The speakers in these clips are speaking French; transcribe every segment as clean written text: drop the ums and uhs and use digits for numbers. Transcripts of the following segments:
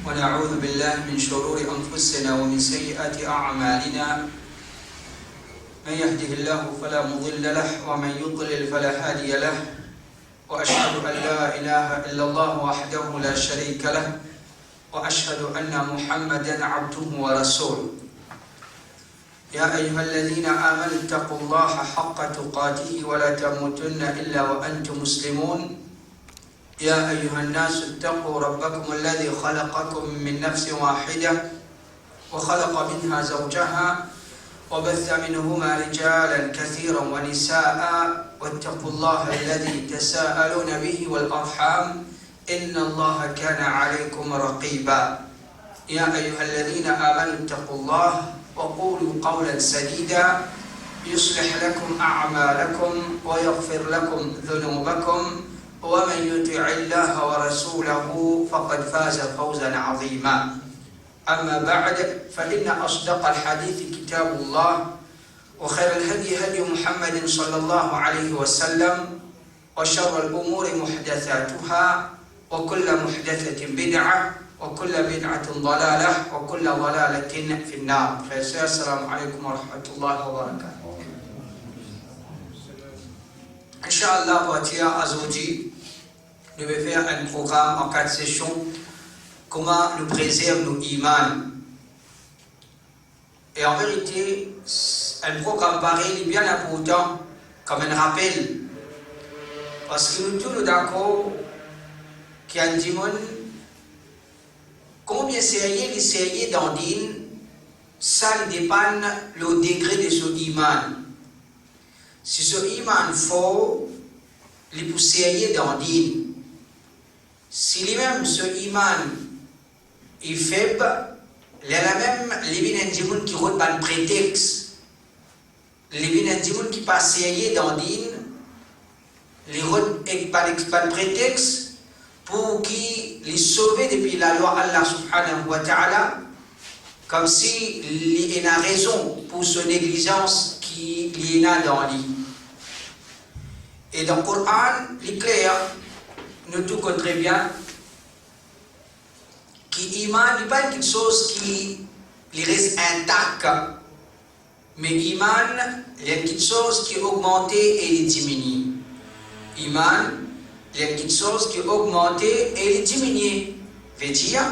ونعوذ بالله من شرور أنفسنا ومن سيئات أعمالنا من يهده الله فلا مضل له ومن يضلل فلا هادي له وأشهد أن لا إله إلا الله وحده لا شريك له وأشهد أن محمدا عبده ورسوله يا أيها الذين آمنوا اتقوا الله حق تقاته ولا تموتن إلا وأنتم مسلمون يا أيها الناس اتقوا ربكم الذي خلقكم من نفس واحدة وخلق منها زوجها وبث منهما رجالا كثيرا ونساء واتقوا الله الذي تساءلون به والأرحام إن الله كان عليكم رقيبا يا أيها الذين آمنوا اتقوا الله وقولوا قولا سديدا يصلح لكم أعمالكم ويغفر لكم ذنوبكم ومن يطع الله ورسوله فقد فاز فوزا عظيما أما بعد فإن أصدق الحديث كتاب الله وخير الهدي هدي محمد صلى الله عليه وسلم وشر الأمور محدثاتها وكل محدثة بدعة وكل بدعة ضلالة وكل ضلالة في النار. السلام عليكم ورحمة الله وبركاته. Inch'Allah, aujourd'hui, nous vais faire un programme en 4 sessions. Comment nous préserve nos imams. Et en vérité, un programme pareil est bien important comme un rappel. Parce que nous tous nous d'accord qu'il y a un démon, combien sérieux d'Andine, ça dépend le degré de ce iman. Si ce iman fort, il est sérieux d'Andine. Si lui-même ce iman est faible, il y a même les gens qui ont un prétexte. Les gens qui passent sérieux d'Andine, les ont un prétexte pour qu'ils les sauvent depuis la loi Allah subhanahu wa ta'ala, comme si il y a une raison pour son négligence qu'il y a dans lui. Et dans le Coran, il est clair, nous tout très bien, qu'iman n'est pas quelque chose qui reste intact, mais iman, il y a quelque chose qui est augmenté et diminue. Iman, il y a quelque chose qui est augmenté et diminué. Veut dire,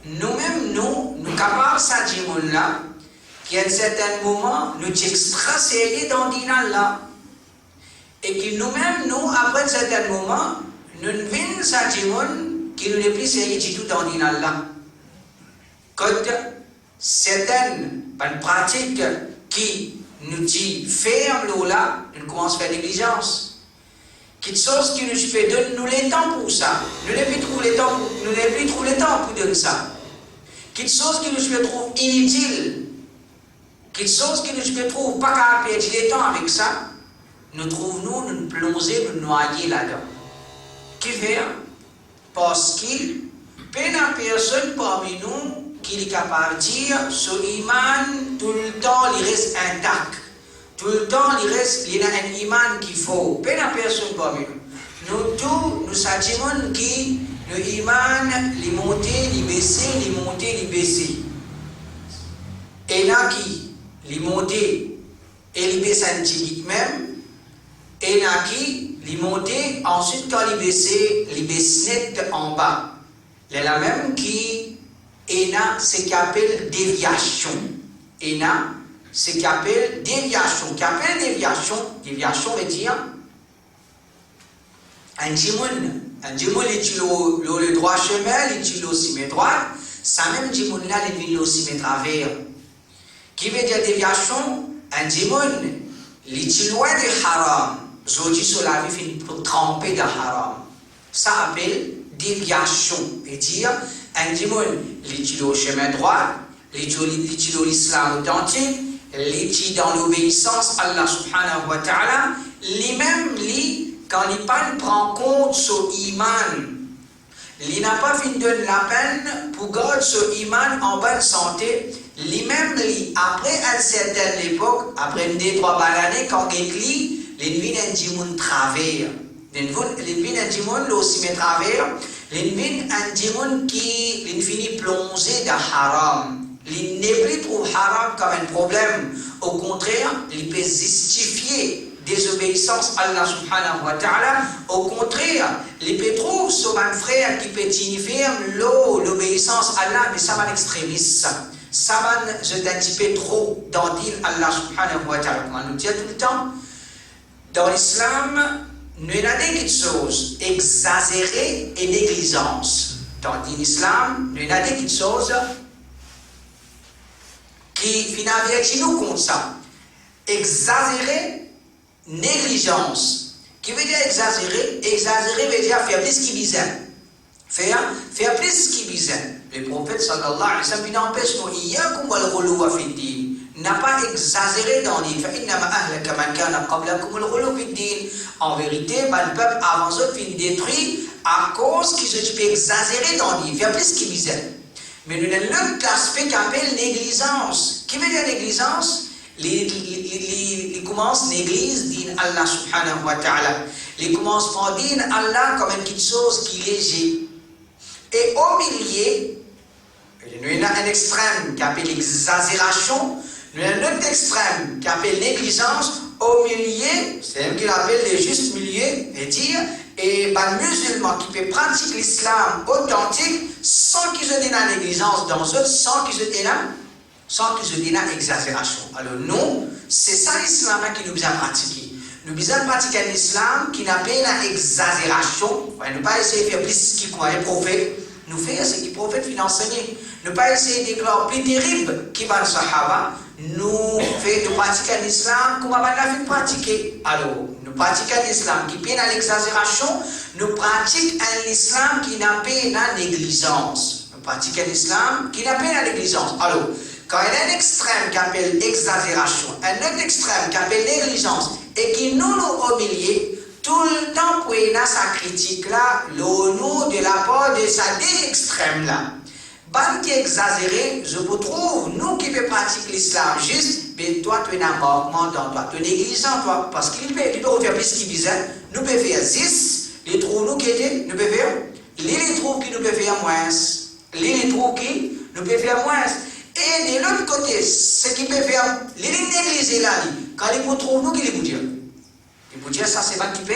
nous-mêmes, nous capables de dire là, qu'à un certain moment, nous sommes extra sérieux dans le là. Et que nous-mêmes, après un certain moment, nous venons à dire qui nous n'est plus sérieux du tout dans le là. Quand certaines pratiques qui nous disent ferme là, nous commençons à faire négligence. Quelque chose qui nous fait donner nous le temps pour ça. Nous n'avons plus trouvé le temps pour donner ça. Quelque chose qui nous fait trouver inutile. Quelque chose qui nous fait trouver pas capable de perdre le temps avec ça. Nous trouvons nous plonger, nous noyer là-dedans. Qui fait? Parce qu'il n'y a personne parmi nous qui est capable de dire ce iman tout le temps il reste intact. Tout le temps, il y a un iman qu'il faut. Pas de personne parmi nous. Nous tous, nous savons que le iman, il monte, il baisse, il monte, il baisse. Et là, qui, il monte et il baisse un petit même. Et là, qui, il monte, ensuite, quand il baisse net en bas. Il y a la même qui, et là, c'est ce qu'on appelle déviation. Et là, c'est ce qu'on appelle déviation. Déviation veut dire un djimoun est le droit chemin, il est aussi met droit, ça même djimoun là, il est aussi met travers. Qui veut dire déviation? Un djimoun, il est loin du haram. Aujourd'hui, sur la vie, il peut tremper dans le haram. Ça appelle déviation. Veut dire un djimoun, il est au chemin droit, il est l'islam authentique. Les dans l'obéissance à Allah subhanahu wa ta'ala, lui-même, quand il prend compte son iman, il n'a pas fini de la peine pour garder son iman en bonne santé. Lui-même, après une certaine époque, après 2-3 années, quand il lit, les nuits d'un djimoun travers. Les nuits d'un djimoun, aussi met travers, L'in un dimoun qui l'infini plongé dans haram. Il n'est plus trop haram comme un problème. Au contraire, il peut justifier désobéissance à Allah subhanahu wa ta'ala. Au contraire, il peut trouver sur un frère qui peut signifier l'obéissance à Allah, mais ça va l'extrémiste. Ça va jeter un petit peu trop dans l'île Allah subhanahu wa ta'ala. On nous dit tout le temps, dans l'islam, nous avons des choses exagérées et négligence. Dans l'islam, nous avons des choses qui finalement nous compte ça. Exagéré, négligence. Qui veut dire exagéré? Exagéré veut dire faire plus qu'il besoin. Faire plus qu'il besoin. Le prophète sallallahu alayhi wa sallam n'empêche nous, iyyakum wal ghuluwa fi din. N'a pas exagéré dans l'île. En vérité, le peuple avant eux finit détruit à cause qu'ils ont exagéré dans l'île. Faire plus qu'il besoin. Mais nous avons l'autre aspect qui appelle négligence. Qui veut dire négligence? Il commence l'église dit Allah subhanahu wa ta'ala. Il commence par dire Allah comme quelque chose qui est léger. Et au milieu, nous avons un extrême qui appelle exagération. Nous avons un autre extrême qui appelle négligence. Au milieu, c'est même qu'il appelle le juste milieu, et dire, et les musulmans qui peuvent pratiquer l'islam authentique sans qu'ils aient la négligence dans eux, sans qu'ils aient la exagération. Alors nous, c'est ça l'islam qui nous besoin pratiquer. Nous besoin pratiquer l'islam qui n'a pas l'exagération. Ne pas essayer de faire plus ce qu'il croit les prophètes. Nous faisons ce que les prophètes viennent enseigner. Ne pas essayer de déclarer plus terrible qui va le sahaba. Nous pratiquons l'islam comme on a fait pratiquer. Alors, nous pratiquons l'islam qui peine à l'exagération, nous pratiquons un islam qui n'a pas la négligence. Nous pratiquons l'islam qui n'a pas la négligence. Alors, quand il y a un extrême qui appelle exagération, un autre extrême qui appelle négligence, et qui nous au milieu, tout le temps pour y avoir sa critique là, l'honneur de la part de ces deux extrêmes là. Ban qui est exagéré, je vous trouve, nous qui pouvons pratiquer l'islam juste, mais toi tu es un manquement dans toi, tu es négligent toi, parce qu'il peut faire plus qu'il besoin, nous pouvons faire 6, les trous nous qui étaient, nous pouvons faire, les trous qui nous peuvent faire moins, les trous qui nous peuvent faire moins. Et de l'autre côté, ce qui peut faire, les négliger là, quand ils vous trouvent, nous qui les vous dire. Ils vous dire, ça c'est ban qui peut,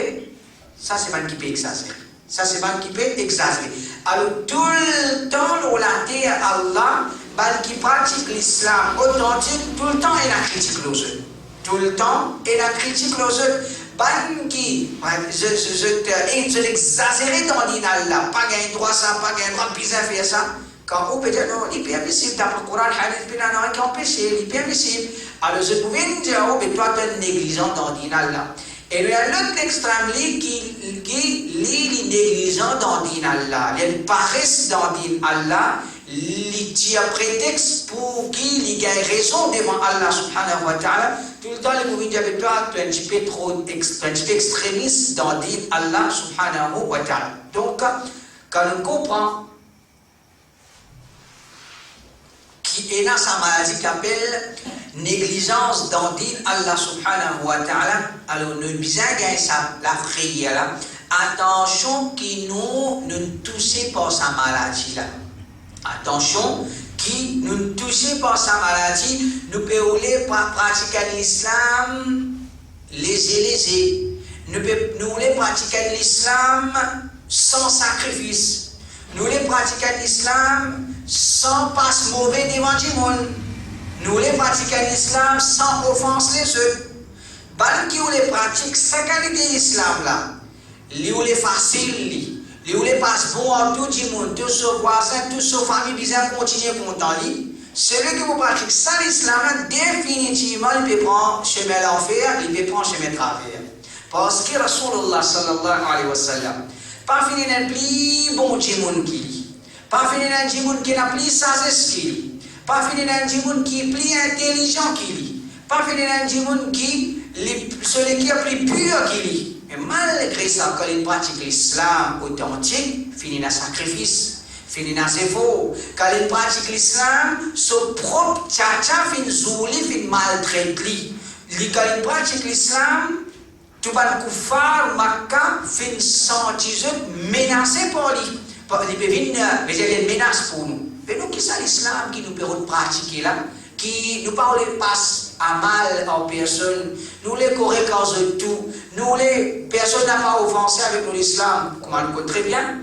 ça c'est ban qui peut exagérer. Ça c'est ban qui peut exagérer. Alors tout le temps, on l'a dit à Allah, ban qui pratique l'islam authentique, tout le temps il a critiqué les autres. Tout le temps il a critiqué les autres. Ban qui, je l'exagérer dans l'Inallah, pas gagner droit ça, pas gagner droit, puis faire ça. Quand on peut dire non, il est permissible, d'après le Coran, le hadith, il n'y a rien qui empêche, il est permissible. Alors je pouvais dire, oh, mais toi tu es négligent dans l'Inallah. Et il y a l'autre extrême qui est négligent dans din Allah. Il paresse dans din Allah. Il tire prétexte pour qu'il y ait raison devant Allah subhanahu wa ta'ala. Tout le temps, il vous dit avec toi, tu es un petit peu trop extrémiste dans din Allah subhanahu wa ta'ala. Donc, quand on comprend qui est dans sa maladie qui appelle négligence dans din Allah subhanahu wa ta'ala, alors nous besoin de la prière là. Attention qui nous touche par sa maladie là. Attention qui nous touche par sa maladie, nous pouvons pratiquer l'islam léger. Nous voulons pratiquer l'islam sans sacrifice. Nous voulons pratiquer l'islam sans passer mauvais devant le monde. Nous voulons pratiquer l'islam sans offense les autres. Parce qui voulait pratiquer cette qualité d'islam là, il voulait facile, il voulait passer bon à tout le monde, tous ses voisins, toutes ses familles, bien continuer content. Celui qui vous pratique ça l'islam là, définitivement il peut prendre chemin l'enfer, il peut prendre chemin travers. Parce que Rasulullah sallallahu alayhi wa sallam, pas fini d'un plus bon monde qui lit, pas fini d'un monde qui n'a plus sagesse qui lit. Pas fini d'un monde qui est plus intelligent qu'il lit. Pas fini d'un monde qui celui qui est plus pur qu'il lit. Mais malgré ça, quand il pratique l'islam authentique, finit dans sacrifice, finit dans ses faux. Quand il pratique l'islam, son propre tcha-tcha finit zouli, finit maltraité. Quand il pratique l'islam, tout le koufar, Makkah, finit sentir menacé par lui. il peut venir, mais il y a une menace pour nous. Mais nous, qui c'est l'islam qui nous permet de pratiquer là, qui nous parle passe à mal en personne, nous les corrects en tout, nous les personnes n'a pas offensé avec nous l'islam, comme on le connaît très bien.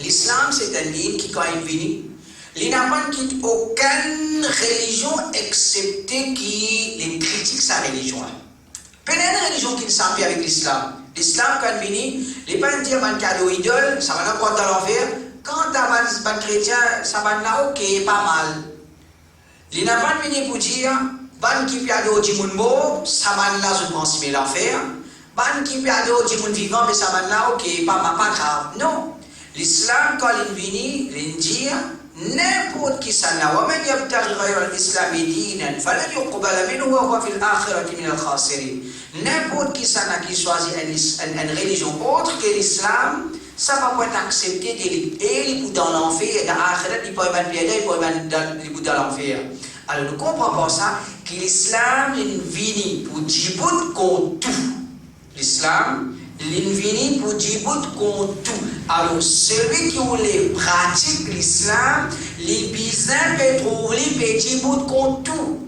L'islam, c'est un livre qui, quand il vient, il n'a pas quitté aucune religion excepté qui les critique sa religion. Pas une religion qui ne s'appuie avec l'islam. L'islam, quand il vient, il n'est pas dire un cadeau idole, ça va n'importe dans l'enfer. Quand tu as un chrétien, ça va là, ok, pas mal. Il n'a pas venu pour dire, ban qui cadeau du monde mort, ça va là, je pense, mais l'enfer. Ban qui cadeau du monde vivant, mais ça va là, ok, pas grave. Non. L'islam, quand il vient, il dit, n'importe qui s'en a, ومن يبتغي غير الإسلام دينا فلن يقبل منه وهو في الآخرة من الخاسرين. N'importe qui s'en a qui choisit une religion autre que l'islam, ça va pas être accepté et dans l'enfer, dans l'akhirat, il peut y avoir une pièce, il peut y avoir dans l'enfer. Alors nous comprenons pas ça, que l'islam est venu pour djibout contre tout. L'islam l'invini pour djibout contre tout. Alors celui qui voulait pratiquer l'islam, les bizarres peut trouver les djibout contre tout.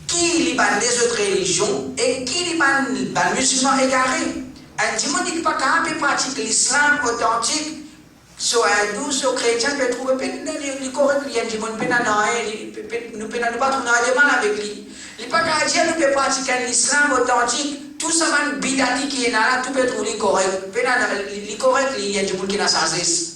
Qui les les autres religions et qui les musulmans égarés. Un dimanche qui n'est pas capable de pratiquer l'islam authentique, soit hindou, soit chrétien, peut trouver les corrects, il y a un dimanche, nous ne pouvons pas trouver mal avec lui. Il n'est pas capable de dire nous pouvons pratiquer l'islam authentique, tout ça va bidati qui est là, tout peut trouver les corrects. Les corrects, il y a un dimanche qui n'a pas cessé.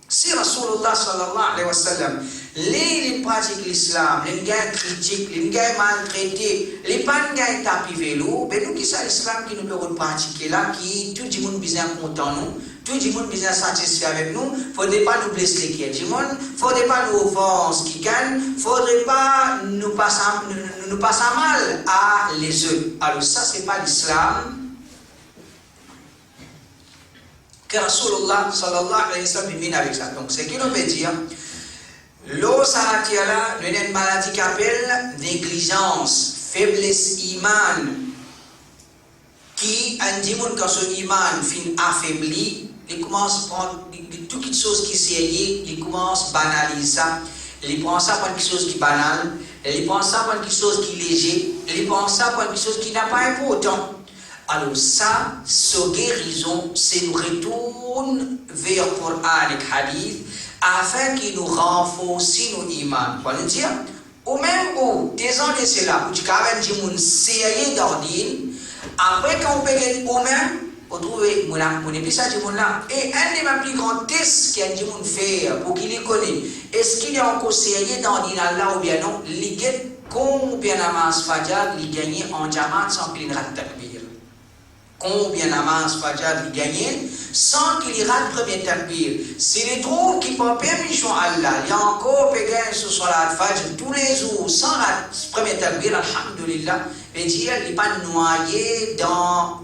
Si Rasulullah sallallahu alayhi wa sallam, les pratiques l'islam, les gars critiques, les gars maltraités, les pas gars tapis vélo, ben nous qui c'est l'islam qui nous peut pratiquer là, qui tout le monde bien content nous, tout le monde bien satisfait avec nous, faudrait pas nous blesser qui est du monde, faudrait pas nous offenser qui gagne, faudrait pas nous passer mal à les autres. Alors ça c'est pas l'islam. Que Rasulullah sallallahu alayhi wa sallam vient avec ça. Donc, ce qui nous veut dire, l'eau saratiala, nous avons une maladie qui appelle négligence, faiblesse iman, qui, un dimanche, quand son iman fin affaibli, il commence à prendre toutes les choses qui sont liées, il commence à banaliser ça, il prend ça pour quelque chose qui est banal, il prend ça pour quelque chose qui est léger, il prend ça pour quelque chose qui n'a pas important. Alors ça, cette guérison, c'est nous retourne vers le Coran et le Hadith afin qu'il nous renforce nos imans. Quoi nous dire? Ou même où, des ans de cela, où tu as dit mon série d'ordine, après quand on peut être ou même, on trouve mon épisode de mon là. Et un des plus grands tests qu'il a dit mon faire pour qu'il les connaisse, est-ce qu'il y a encore série d'ordine là ou bien non? Les gars, combien d'amans fajr, les gagner en diamant sans qu'il rate takbir. Combien d'amans fajr il gagne sans qu'il rate le premier takbir. S'il trouve qu'il peut permission à Allah, il y a encore gagner sur salat fajr tous les jours sans rater le premier takbir, alhamdulillah, et dire il n'est pas noyé dans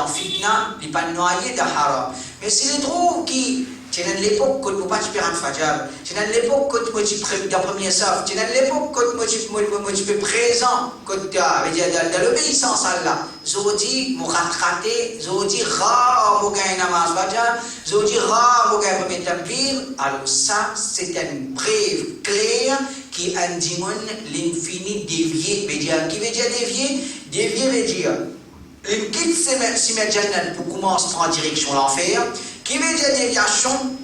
fitna, il n'est pas noyé dans haram. Mais s'il trouve qu'il c'est dans l'époque que nous ne pouvons pas faire un fajr, c'est dans l'époque que nous sommes dans le premier saf, c'est dans l'époque que nous sommes présents, dans l'obéissance à Allah. Je dis, je rattraté, je dis, ra, je gagne namaz fajr, je dis, ra, je gagne premier takbir. Alors ça, c'est une preuve claire qui indique l'infini dévié. Qui veut dire dévié? Dévié veut dire, il quitte si jannat pour commencer en direction de l'enfer. Qui veut dire déviation,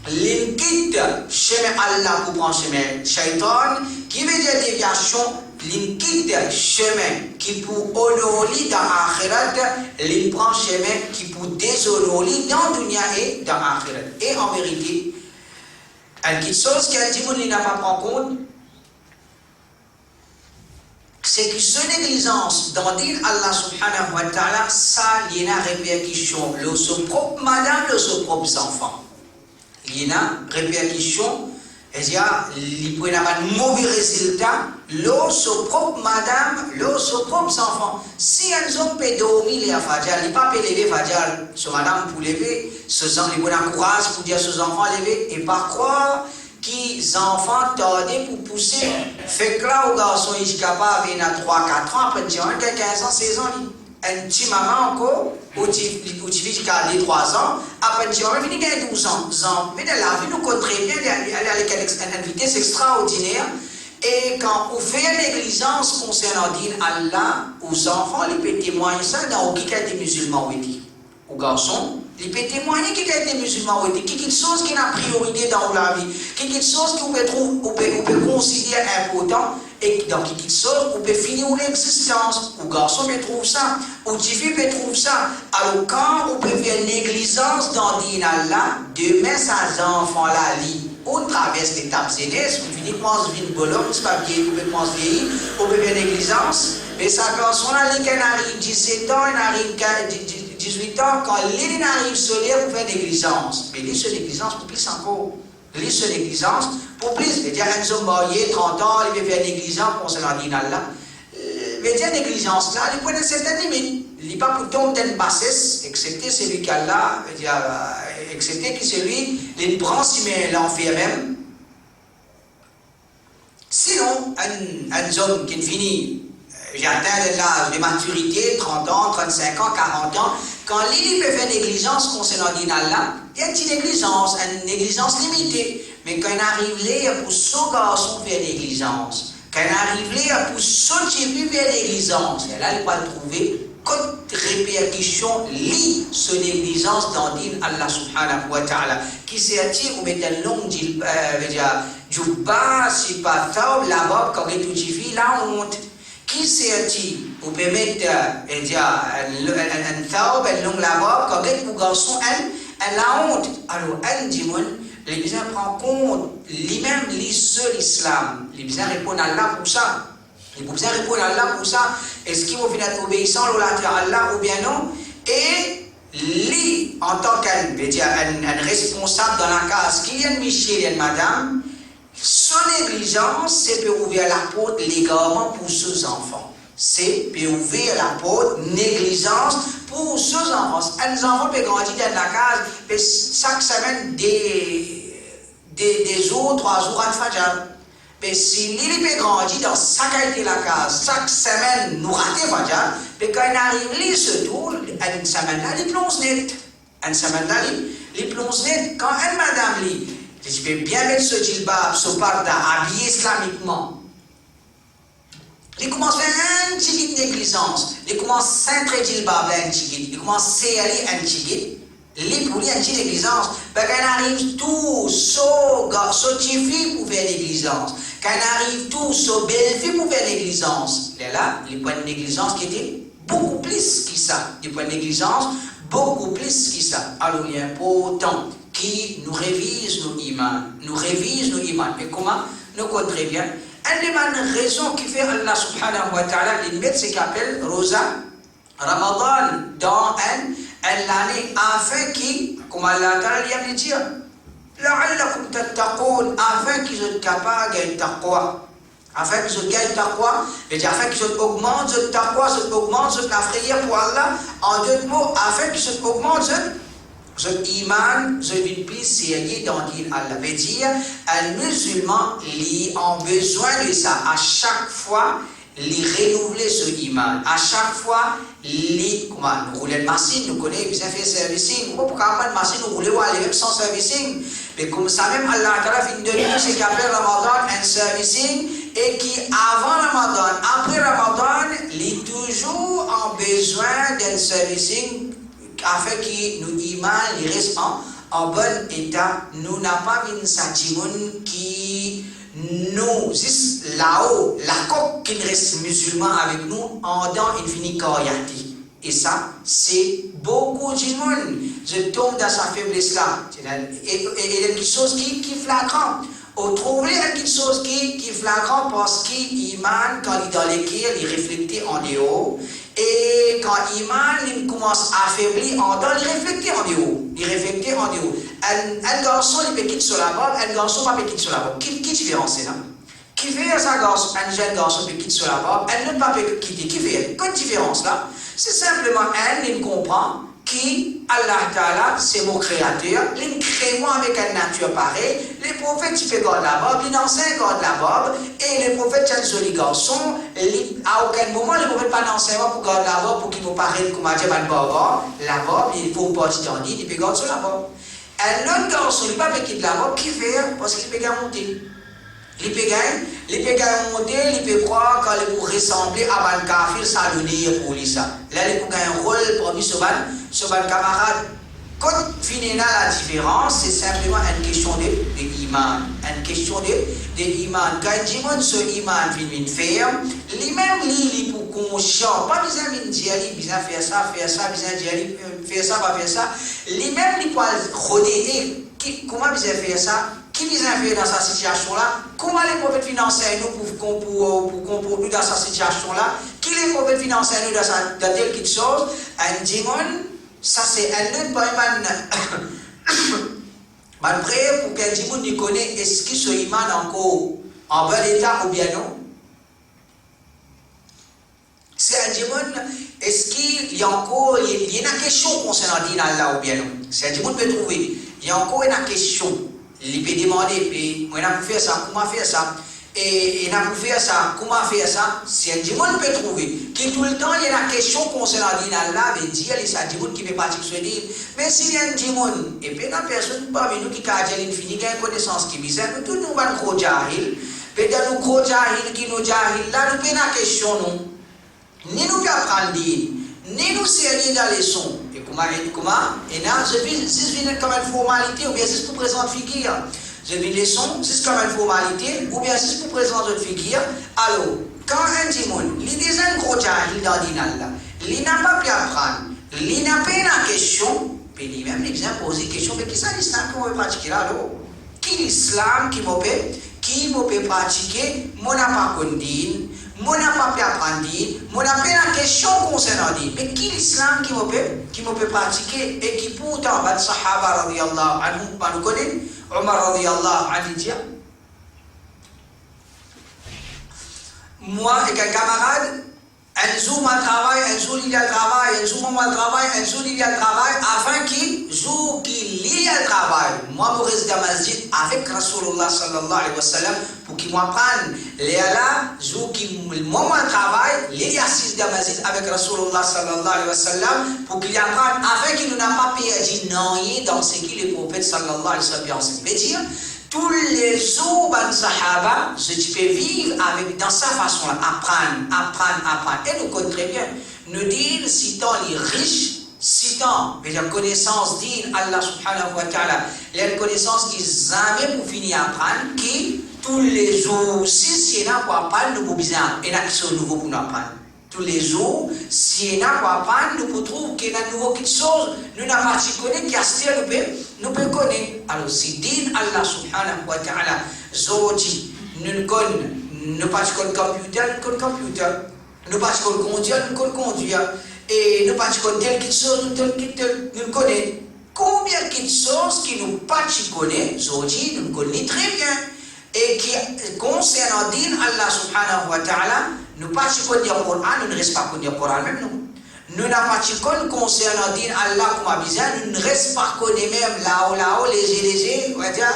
il quitte chemin Allah pour prendre chemin shaitan. Qui veut dire déviation, il quitte chemin qui pour honorer dans l'akhirat, il prend chemin qui pour déshonorer dans le dunya et dans l'akhirat. Et en vérité, une chose qu'un dimanche n'a pas pris en compte, c'est que ce négligence dans dire Allah subhanahu wa ta'ala, ça, il y a une répercussion, le son propre madame, le son propre enfant. Il y a une répercussion, il peut y avoir un mauvais résultat, le son propre madame, le son propre enfant. Si un homme peut dormir les fajr, il ne peut pas lever fajr, ce madame pour lever, ce gens, il peut encourager pour dire à ses enfants lever, et par croire qui enfants tardés pour pousser. Fait que là, au garçon, il est capable, il a 3-4 ans, après, il a 15 ans, 16 ans. un petit maman encore, où tu vis qu'à 3 ans, après un petit maman, il a 12 ans. Mais dans la vie, nous compte très bien, aller avec une vitesse extraordinaire. Et quand on fait une négligence concernant Allah aux enfants, ils peuvent témoigner ça dans qui a été musulman ou dit. Aux garçons, ils peuvent témoigner qui a été musulman ou dit. Quelque chose qui a priorité dans la vie, quelque chose qu'on peut considérer important. Et dans quelque chose, on peut finir l'existence. Aux garçons peut trouver ça, aux filles peut trouver ça. Alors quand on peut faire une négligence dans Allah, demain, ces enfants-là, on traverse l'étape jeunesse, on finit par se vivre bolon, c'est pas bien, on peut penser vieillir, on peut faire négligence, mais ça garçon-là, il arrive 17 ans, il arrive 18 ans, quand il arrive solaire pour faire négligence. Mais il se négligence pour plus encore. Il se négligence pour plus. C'est-à-dire, un homme marié, 30 ans, il veut faire négligence pour se la dire là. Mais dire négligence là, il peut une certaine limite. Il n'est pas pour tomber dans une bassesse, excepté celui qui a là, excepté que celui, il prend si mais l'enfer même. Sinon, un homme qui finit, j'ai atteint l'âge de maturité, 30 ans, 35 ans, 40 ans, quand il peut faire négligence concernant Allah, il y a une petite négligence, une négligence limitée. Mais quand il arrive là, pour ce garçon faire négligence, quand il arrive là, pour ce type faire négligence, et là, il va trouver quelle répercussion lie ce négligence dans Allah subhanahu wa ta'ala. Qui s'attire ou met un long djubba, si pas taub, là-bas, quand il est la honte. Qui s'attire ou peut mettre un taub, un long là-bas, quand il est garçon, la honte. Alors, un dimon, les bizarres prend compte, lui-même, lui seul islam. Les bizarres répondent à Allah pour ça. Les bizarres répondent à Allah pour ça. Est-ce qu'ils vont finir obéissant à Allah ou bien non? Et lui, en tant qu'un responsable dans la case, qu'il y a une Michel et une madame, son négligence, c'est pour ouvrir la porte légalement pour ses enfants. C'est pour ouvrir la porte négligence pour ses enfants. Un enfant peut grandir dans la case, mais chaque semaine, des jours, 3 jours à Fajr. Mais si l'île peut grandir dans sa qualité la case, chaque semaine, nous ratons Fajr, mais quand il arrive, il se tourne, une semaine là, il plonge net. Une semaine là, il plonge net. Quand une madame lit, je peux bien mettre ce djilbab, ce parda, habillé islamiquement. Il commence à faire une petite négligence. Il commence à s'entrer djilbab là, un petit. Il commence à serrer un petit. Il pour lui une petite négligence. Quand il arrive tout, ce petit fille pour faire négligence. Quand il arrive tout, ce belle fille pour faire négligence. Là, il prend une négligence qui était beaucoup plus que ça. Il prend une négligence beaucoup plus que ça. Alors il est important qui nous révise nos imans. Nous révise nos imans. Et comment? Nous connaissons très bien. Une des raisons qui fait Allah subhanahu wa ta'ala, limite, c'est qu'il appelle Rosa, Ramadan, dans l'année, afin qui, comme Allah ta'ala vient de dire, la'allakum tattaqoun, afin qu'ils soient capables de gagner taqwa. Afin qu'ils gagnent taqwa, et afin qu'ils augmentent ce taqwa, augmentent la prière pour Allah, en deux mots, afin qu'ils augmentent ce iman, ce vit plus sérieux dans Allah. Veut dire, un musulman, il a besoin de ça. À chaque fois, il renouveler ce iman. À chaque fois, nous roulons une machine, nous connaissons, nous fait servicing. Pourquoi une machine, nous roulons aller même sans servicing? Mais comme ça même, Allah Ta'ala fait une demi, c'est qu'après Ramadan, un servicing, et qui avant Ramadan, après Ramadan, il est toujours en besoin d'un servicing afin que nous iman reste en bon état. Nous n'avons pas une satimoun qui nous, juste là-haut, la coque qui reste musulman avec nous, en dans infini koryati. Et ça, c'est beaucoup de monde. Je tombe dans sa faiblesse là. Et quelque chose qui est flagrant. On trouve quelque chose qui est flagrant parce qu'il iman, quand il est dans les cœurs, il réfléchit en dehors. Et quand il commence à affaiblir en dedans, il réfléchit en dehors. Il réfléchit en dehors. Un garçon, il peut quitter sur la barbe, un garçon ne peut pas quitter sur la barbe. Qui différence c'est là? Qui fait ça, un jeune garçon peut quitter sur la barbe, un ne peut pas quitter. Qui fait? Quelle différence là? C'est simplement un, il comprend qui, Allah Ta'ala, c'est mon créateur, il crée moi avec une nature pareille, les prophètes qui font garde la barbe, les anciens gardent la barbe, et les prophètes qui sont jolis garçons, à aucun moment les prophètes pas d'enseignement pour garder la barbe, pour qu'ils nous paraissent comme un diamant barbare, la barbe, il faut pas se dire, il peut garder sur la barbe. Un autre garçon, il ne peut pas quitter la barbe, qui fait, parce qu'il peut monter. Il peut monter, il peut croire qu'il peut ressembler à un kafir salonné pour lui ça. Là, il peut gagner un rôle pour son camarade. Quand finalement la différence, c'est simplement une question de iman. Une question de iman. Quand Jimon ce iman vient faire, lui-même, il pour conscient. Pas besoin de dire, il besoin faire ça, besoin de dire, faire ça, pas faire ça. Lui-même, il peut redéter. Comment besoin faire ça? Qui nous a fait dans cette situation-là? Comment les prophètes financiers nous pour nous dans cette situation-là? Qui les prophètes financiers nous dans telle quelque chose? Un démon, ça c'est un autre man prière pour qu'un démon nous connaisse est-ce qu'il se iman encore en bon état ou bien non? C'est un démon, est-ce qu'il y a encore il y a une question concernant Allah ou bien non? C'est un démon peut trouver. Il y a encore une question. Il peut demander, puis on a pu faire ça, comment faire ça? Et on a pu faire ça, comment faire ça? Si un démon peut trouver, qui tout le temps il y a une question concernant Allah, veut dire, c'est un démon qui peut partir sur dire, mais s'il y a un démon, et puis il y a une personne parmi nous qui a dit l'infini, qui a une connaissance qui bizarre, nous tous nous sommes gros jahil, peut-être nous gros jahil qui nous jahil, là nous avons une question, nous, ni nous apprendre, ni nous servir dans les sons. Comment? Et là, je viens comme une formalité, ou bien c'est pour présenter une figure. Je viens les sons, c'est comme une formalité, ou bien c'est pour présenter une figure. Alors, quand un démon, il déjà un gros jahil dans l'inal, il n'a pas pu apprendre, il n'a pas une question, puis lui-même, il vient poser une question, mais qui c'est l'islam qu'on veut pratiquer là, alors? Qui l'islam qui peut pratiquer, mon n'a pas connu, mon n'a pas pu apprendre, mon n'a pas une question concernant dit, mais qui l'islam qui peut pratiquer et qui pourtant, les Sahaba radiyallahu anhum, nous connaissons, Omar radiyallahu anhu dit, moi et un camarade, un jour je travaille, un jour il y a le travail, un jour moi je travaille, un jour il y a le travail, afin qu'il jour qu'il y a le travail. Moi je reste dans le masjid avec Rasulullah sallallahu alayhi wa sallam pour qu'il m'apprenne. Les là, jour qu'il moi je travaille, il y a assis dans le masjid avec Rasulullah sallallahu alayhi wa sallam pour qu'il apprenne, afin qu'il n'a pas perdu rien dans ce que le prophète sallallahu alayhi wa sallam veut dire. Tous les jours, les Sahaba, je peux vivre avec, dans sa façon-là, apprendre. Et nous connaissons très bien. Nous disons, si tant les riches, si tant, mais la connaissance d'In, Allah subhanahu wa ta'ala, la connaissance qu'ils avaient pour finir à apprendre, qui, tous les jours, si il y en a pour apprendre, nous pouvons bien, il y a quelque chose de nouveau pour nous apprendre. Tous les jours, si il y en a pour apprendre, nous pouvons trouver qu'il y a de nouveau quelque chose, nous n'avons pas connaître, qui a nous pouvons connaître. Alors, si dit Allah subhanahu wa ta'ala, Zodi, nous connaissons, nous pas computer, nous pas conduire, nous conduire, et nous pas telle chose, nous connaissons. Combien de choses qui nous pas connaissent, Zodi, nous connaissons très bien. Et qui concernant din Allah subhanahu wa ta'ala, nous pas dire le Coran, nous ne restons pas dire le Coran même nous. Nous n'avons pas concernant din Allah comme bizarre, nous ne restons pas connaître même là-haut, léger, on va dire,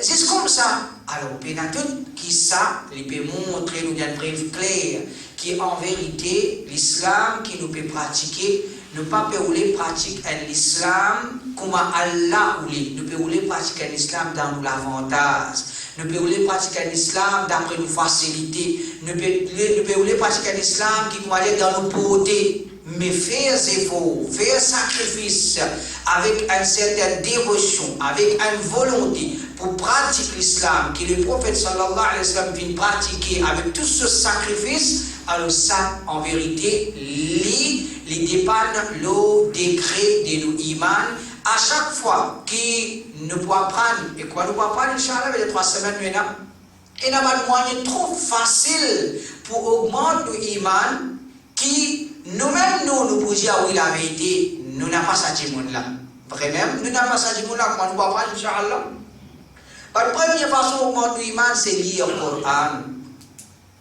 c'est comme ça. Alors, Pénaton, qui ça, il peut montrer nous d'une preuve claire, qui en vérité, l'islam qui nous peut pratiquer, nous ne pas pratiquer l'islam comme Allah voulait. Nous pouvons pratiquer l'islam dans l'avantage. Nous pouvons pratiquer l'islam d'après nos facilités. Nous pouvons pratiquer l'islam qui doit aller dans nos beautés. Mais faire efforts, faire sacrifice avec une certaine dévotion, avec une volonté pour pratiquer l'islam, que le prophète sallallahu alayhi wa sallam vient pratiquer avec tout ce sacrifice, alors ça, en vérité, les dépanne le décret de nos imams. À chaque fois que nous pouvons apprendre, et quoi nous pouvons apprendre, Inch'Allah, les 3 semaines maintenant, il n'y a pas de moyen trop facile pour augmenter nos imams qui, nous-mêmes, nous pouvons dire, oui, la vérité, nous n'avons pas ça du monde-là. Vraiment, nous n'avons pas ça du monde-là, comment nous pouvons apprendre, Inch'Allah. La première façon d'augmenter nos imams, c'est lire le Coran.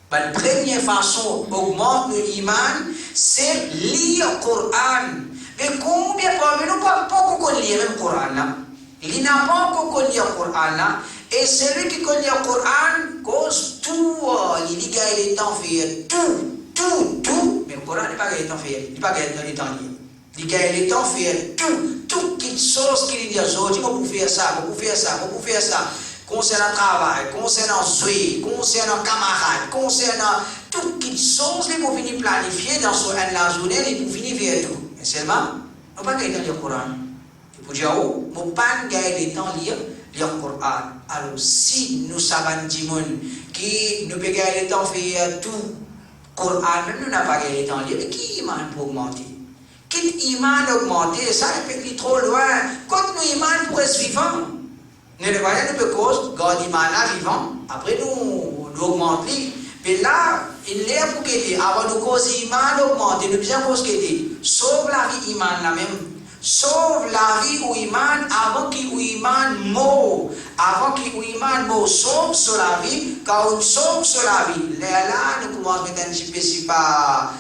La première façon d'augmenter nos imams, c'est lire le Coran. Mais combien parmi nous pas qu'on lit même le Coran là? Il n'a pas encore connu le Coran là. Et celui qui connaît le Coran cause tout, il dit qu'il est temps de faire tout. Mais le Coran n'est pas qu'il est temps de faire, il n'est pas qu'il est temps de lire. Il dit qu'il est temps de faire tout qui chose qu'il dit aujourd'hui, vous pouvez faire ça, vous pouvez faire ça. Concernant le travail, concernant le souhait, concernant le camarade, concernant tout qui chose, il faut venir planifier dans la journée, il faut venir faire tout. Mais seulement, nous ne pouvons pas lire le Coran. Il faut dire, nous ne pouvons pas gagner le temps de lire le Coran. Alors, si nous savons dire qui nous peut gagner le temps de faire tout, le Coran, nous n'avons pas gagné le temps de lire, mais qui iman pour augmenter? Qui iman augmenter? Ça peut être trop loin. Quand nous iman pour être vivant, nous ne voyons pas cause, God iman vivant, après nous augmentons. Mais là, il est pour qu'il avant nous cause iman augmenter, nous besoin cause qu'il sauve la vie iman la même. Sauve la vie ou iman avant qu'il ou iman mort. Avant qu'il ou iman mort, sauve sur la vie, quand on sauve sur la vie. Là, nous commençons à mettre un petit peu si pas.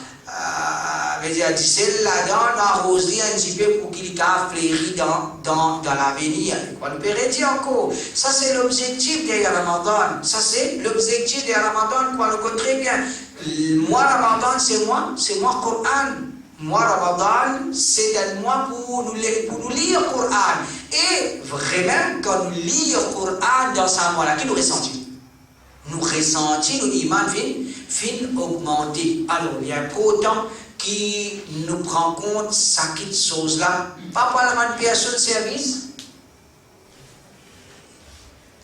C'est là-dedans, on arrose un petit peu pour qu'il fleuri dans l'avenir. On peut dire encore, ça c'est l'objectif des Ramadan. Ça c'est l'objectif des Ramadan, qu'on le connaît très bien. Moi, Ramadan, c'est moi, Coran. Moi, Ramadan, c'est un mois pour nous lire le Coran. Et vraiment, quand nous lisons le Coran dans ce mois-là, qui nous ressentons? Nous ressentons, nous iman fin augmenter. Alors, il y a pourtant qui nous prend compte ça quitte chose là. Pas pour la manipulation de service.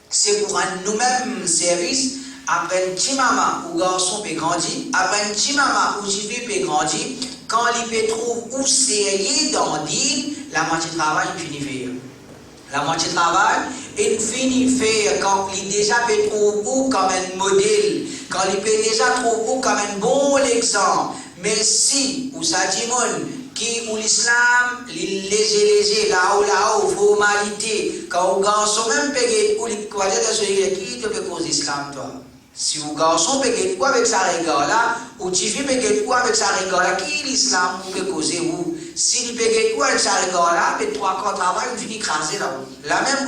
C'est pour un nous-mêmes service. Après un petit maman ou garçon peut grandir, après un petit maman ou petit vieux peut grandir, quand il peut trouver où sérieux dans dire, la moitié de travail il finit faire. La moitié de travail, il finit faire quand il déjà peut trouver où comme un modèle, quand il peut déjà trouver où comme un bon exemple. Mais si, ou ça dit qui ou l'islam, léger, là-haut, formalité, quand le garçon même peut ou les qualités qui te fait cause l'islam, toi. Si le garçon peut être quoi avec sa rigueur là, ou tu fais peut être quoi avec sa rigueur là, qui l'islam peut causer ou si il peut être quoi avec sa rigueur là, peut 3 quarts de travail, on finit écrasé là-haut. Là même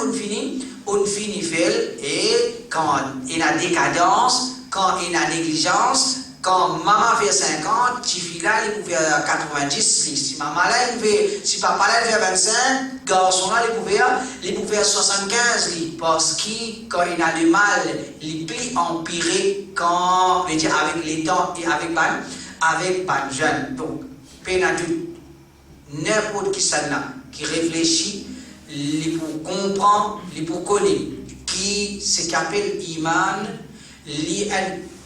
on finit faire, et quand il y a décadence, quand il y a négligence, quand maman fait 50, petit fille là, il peut faire 90, si maman là, si papa là, il fait 25, garçon là, il peut faire 75, parce que quand il a le mal, il peut empirer quand, je veux dire, avec les temps et avec ban jeune. Donc, peine adulte, n'importe qui ça là, qui réfléchit, il pour comprendre, il pour connaître, qui ce qu'appelle iman, il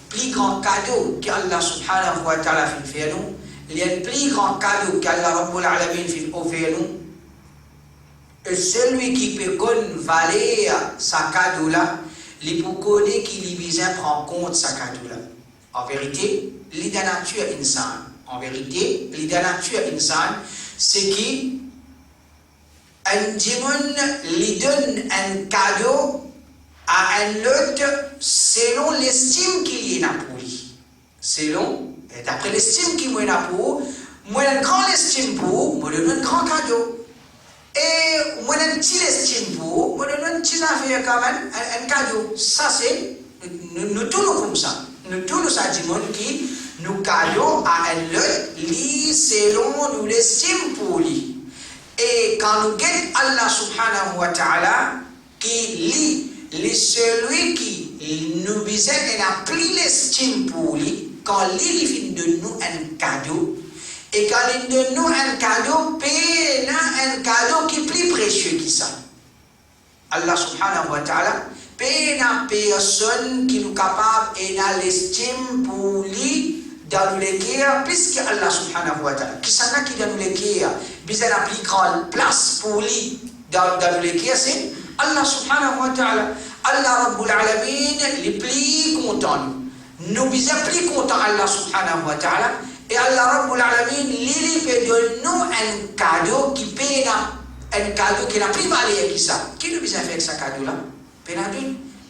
plus grand cadeau qu'Allah subhanahu wa ta'ala fait nous, il y a un plus grand cadeau qu'Allah Rabbul Alamin fait nous. Et celui qui peut valer sa cadeau là, il peut connaître qu'il besoin prendre compte sa cadeau là. En vérité, l'idée nature insan. En vérité, l'idée nature insan, c'est qui un démon lui donne un cadeau à un autre selon l'estime qu'il y a pour lui. Selon, d'après l'estime qu'il y a pour lui, moi j'ai une grande estime pour lui, moi je donne un grand cadeau. Et moi j'ai une petite estime pour lui, moi je donne une petite affaire quand même, un cadeau. Ça c'est, nous tous comme ça. Nous tous nous disons qui nous cadeau à un autre, lui selon nous l'estime pour lui. Et quand nous guettons Allah subhanahu wa ta'ala, qui lit celui qui nous besoin n'a plus l'estime pour lui, quand il finit de nous un cadeau, et quand il donne nous un cadeau, un cadeau qui est plus précieux que ça. Allah subhanahu wa ta'ala, une personne qui nous capable et n'a l'estime pour lui dans le cœur, puisque Allah subhanahu wa ta'ala, qui s'en a qui dans le cœur, besoin la plus grande place pour lui dans le cœur, c'est Allah subhanahu wa ta'ala. Allah Rabbul Alamin est plus content. Nous sommes plus contents Allah subhanahu wa ta'ala. Et Allah Rabbul Alamin, il fait de nous un cadeau qui paye un cadeau qui n'a plus valeur que ça. Qui nous besoin faire ce cadeau-là?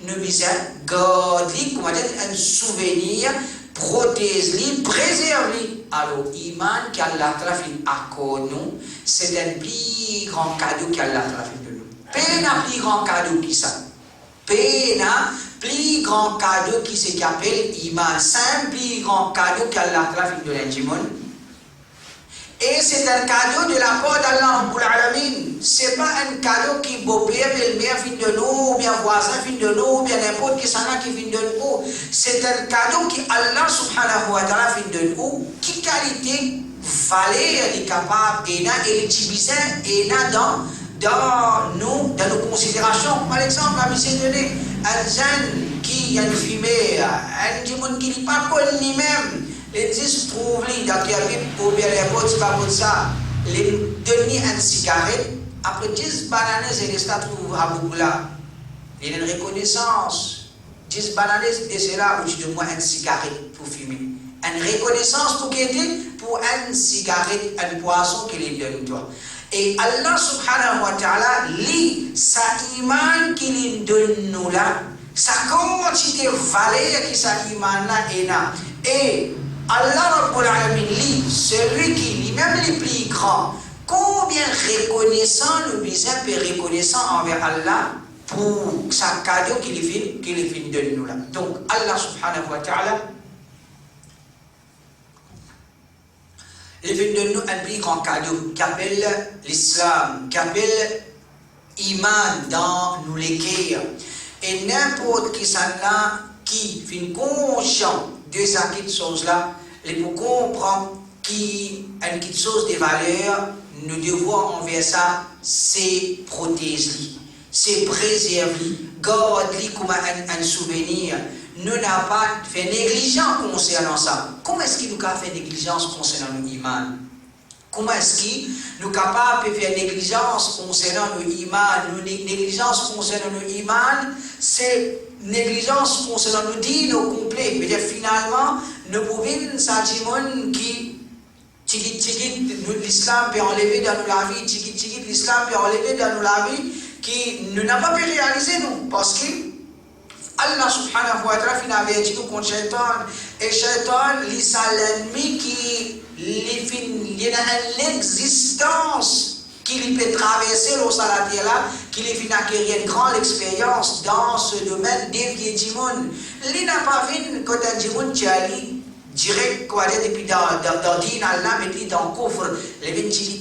Nous besoin garder, comment dire, un souvenir, protéger, préserver. alors iman qu'Allah accorde nous, c'est un plus grand cadeau qu'Allah fait de nous. Pena plus grand cadeau qui ça. Pena plus grand cadeau qui se appelle iman. C'est un plus grand cadeau qu'Allah fait de l'Injimon. Et c'est un cadeau de la part d'Allah pour l'Alamin. Ce n'est pas un cadeau qui beau-père, belle-mère fin de nous, ou bien voisin fin de nous, ou bien n'importe qui s'en a qui fin de nous. C'est un cadeau qui Allah subhanahu wa ta'ala fin de nous. Qui qualité, valeur est capable, et l'utiliser, et dans nos considérations. Par exemple, la mission donnée, un jeune qui a une fumée, un qui n'est pas connu lui-même. Les 10 trouvent dans quel ou bien les potes pas pour ça, les donner une cigarette, après 10 bananes, et les stats trouvent à beaucoup là. Il y a une reconnaissance. 10 bananes, et c'est là où tu donnes moi une cigarette pour fumer. Une reconnaissance pour qu'aider pour une cigarette, un poisson qu'il est donne toi. Et Allah subhanahu wa ta'ala, lit sa iman qu'il donne nous là, sa quantité de valeur qui sa iman là est là. Et Allah Rabbul Alamin, celui qui lui-même est plus grand, combien reconnaissant le besoin peut reconnaissant envers Allah pour sa cadeau qu'il fait de nous là. Donc Allah subhanahu wa ta'ala, il fait de nous un plus grand cadeau qui appelle l'islam, qui appelle iman dans nous les cœurs. Et n'importe qui s'en a qui fait conscient de cette chose-là, et pour comprendre qu'une petite chose de valeur, nous devons envers ça, c'est protéger, c'est préserver, garder comme un souvenir. Nous n'avons pas fait négligence concernant ça. Comment est-ce qu'il nous a fait négligence concernant nos imams? Comment est-ce qu'il nous est capable de faire négligence concernant nos imams? Nos négligence concernant nos imams, c'est négligence concernant nos dînes au complet. Mais finalement, nous pouvons sentir qui l'islam peut enlever dans la vie, l'islam peut enlever dans la vie, qui nous n'a pas pu réaliser nous, parce que Allah subhanahu wa ta'ala avait dit contre Shaitan, et Shaitan, c'est l'ennemi qui il a l'existence qu'il peut traverser le saladier là, qu'il fait acquérir une grande expérience dans ce domaine dévié du monde. Il n'a pas vu quand un monde qui a direct quoi depuis dans din Allah mais dans coffre les petite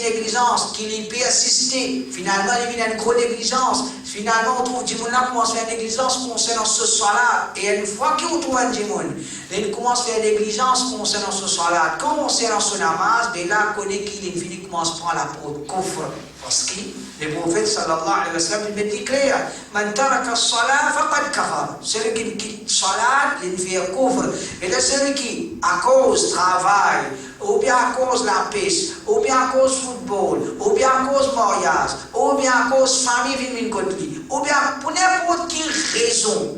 négligence qui lui peut assister finalement il y a une grosse négligence finalement on trouve du monde là commence à faire négligence concernant ce soir-là et une fois qu'on trouve un monde il commence à faire négligence concernant ce soir-là concernant ce namaz mais là connaît qu'il finit commence à prendre la peau de coffre parce que le prophète sallallahu alayhi wa sallam il dit clair man taraka as-salat faqad kafar celui qui quitte salat il fait couvre et là celui qui à cause travail ou bien à cause la pêche ou bien à cause football ou bien à cause mariage ou bien à cause famille vient contre lui ou bien pour n'importe quelle raison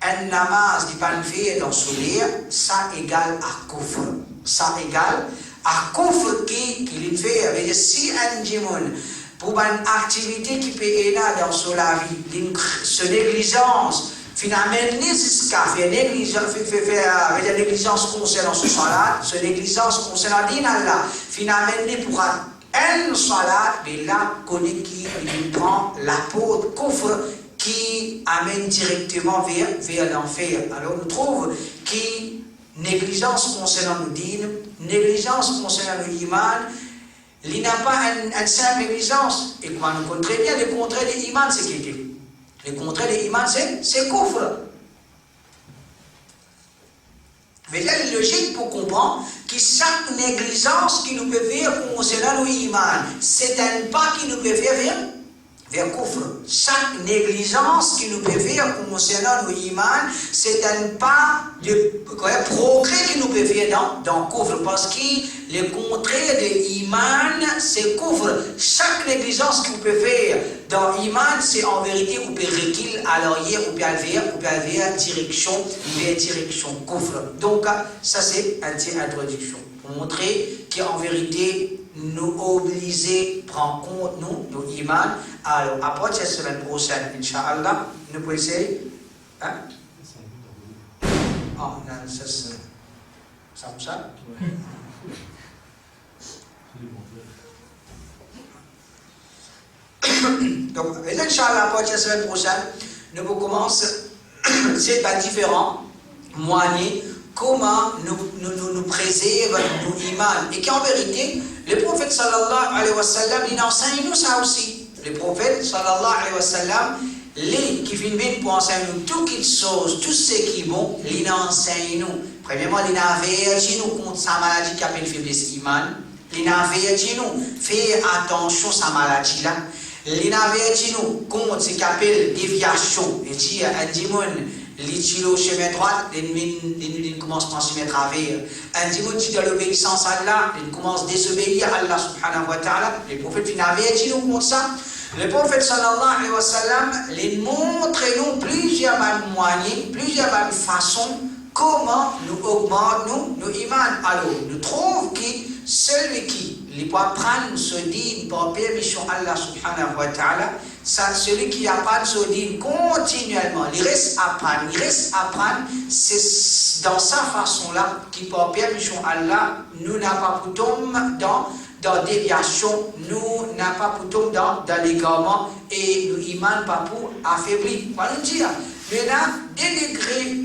un namaz qui pas fait dans ce lit ça égale à couvre ça égale à couvre qu'il fait avec si un démon pour une activité qui peut aider dans la vie, ce négligence, finalement, jusqu'à faire la négligence concernant ce salat, ce négligence concernant din Allah, finalement, pour un salat, mais là, connaît qui prend la peau de coffre qui amène directement vers l'enfer. Alors, on trouve qui négligence concernant le din, négligence concernant le iman, il n'a pas une simple négligence. Et quand on connaît très bien, le contraire de l'iman, c'est qui? Le contraire de l'iman, c'est coffre. Mais là, il est logique pour comprendre que chaque négligence qui nous peut faire concernant l'iman, c'est un pas qui nous peut faire vers coffre. Chaque négligence qui nous peut faire concernant l'iman, c'est un pas de progrès qui nous peut faire dans coffre. Parce que le contraire de l'iman, c'est coffre. Chaque négligence que vous pouvez faire dans l'iman, c'est en vérité, vous pouvez reculer à l'arrière, vous pouvez vers direction coffre. Donc, ça c'est une petite introduction. Pour montrer qu'en vérité, nous obliger à prendre compte nos iman. Alors, après cette semaine prochaine, Inch'Allah, nous pouvons essayer. Hein? Ah, non, ça c'est... Ça vous ça? Donc, Inch'Allah, pour la semaine prochaine, nous commençons, c'est pas différent, moigner, comment nous préserve nos imams. Et qu'en vérité, le prophète sallallahu alayhi wa sallam, il enseigne nous ça aussi. Le prophète sallallahu alayhi wa sallam, les qui viennent pour enseigner nous toutes les choses, tout ce qui est bon, il enseigne nous. Premièrement, il avertit nous contre sa maladie qui appelle faiblesse iman. Il avertit nous, fais attention à sa maladie là. Il avertit nous contre ce qu'il appelle déviation. Il dit à Dimon, il tire au chemin droit, il commence à se mettre à vers. Un Dimon qui dans l'obéissance à Allah, il commence à désobéir à Allah subhanahu wa ta'ala. Les prophètes finissent avertit nous contre ça. Le prophète sallallahu alayhi wa sallam, il montre nous plusieurs moyens, plusieurs façons comment nous augmentons nos imans. Alors, nous trouvons que celui qui peut prendre ce dîme par permission Allah subhanahu wa ta'ala, celui qui apprend ce dîme continuellement, il reste à apprendre, c'est dans sa façon-là, qui par permission Allah, nous n'avons pas pu tomber dans déviation, nous n'avons pas pu tomber dans l'égarement et nous iman pas pour affaiblir. Voilà nous dire, maintenant, des degrés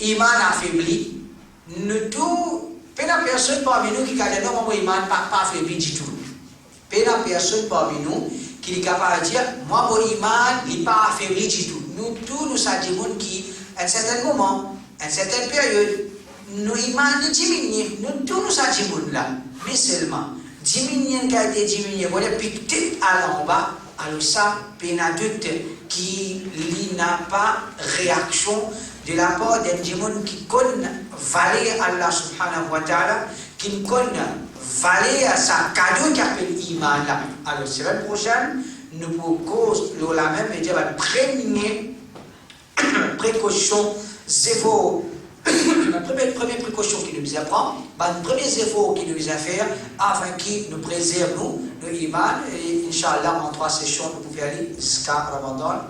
iman affaibli, nous tous, pas de personne parmi nous qui a dit non, mon iman pas affaibli du tout. Pas de personne parmi nous qui est capable de dire, moi, mon iman n'est pas affaibli du tout. Nous tous, nous sommes des gens qui, à un certain moment, à une certaine période, nos imans diminuent. Nous tous, nous sommes des gens là. Mais seulement, diminuer qui a été diminué, voilà, puis peut-être aller en bas, alors ça, il y a doute qui n'a pas réaction de la part d'un démon qui connaît valer Allah subhanahu wa ta'ala, qui connaît valer sa cadeau qui appelle iman là. Alors, la semaine prochaine, nous pouvons la même et dire la première précaution, zéro. La première précaution qu'il nous apprend, le premier effort qu'il nous a fait afin qu'il nous préserve nos imans. Et Inch'Allah, en 3 sessions, nous pouvons aller jusqu'à Ramadan.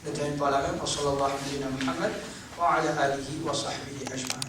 Ne termine pas la même. Wa sallallahu alayhi wa sallam wa ala alihi wa sahbihi ajma'in.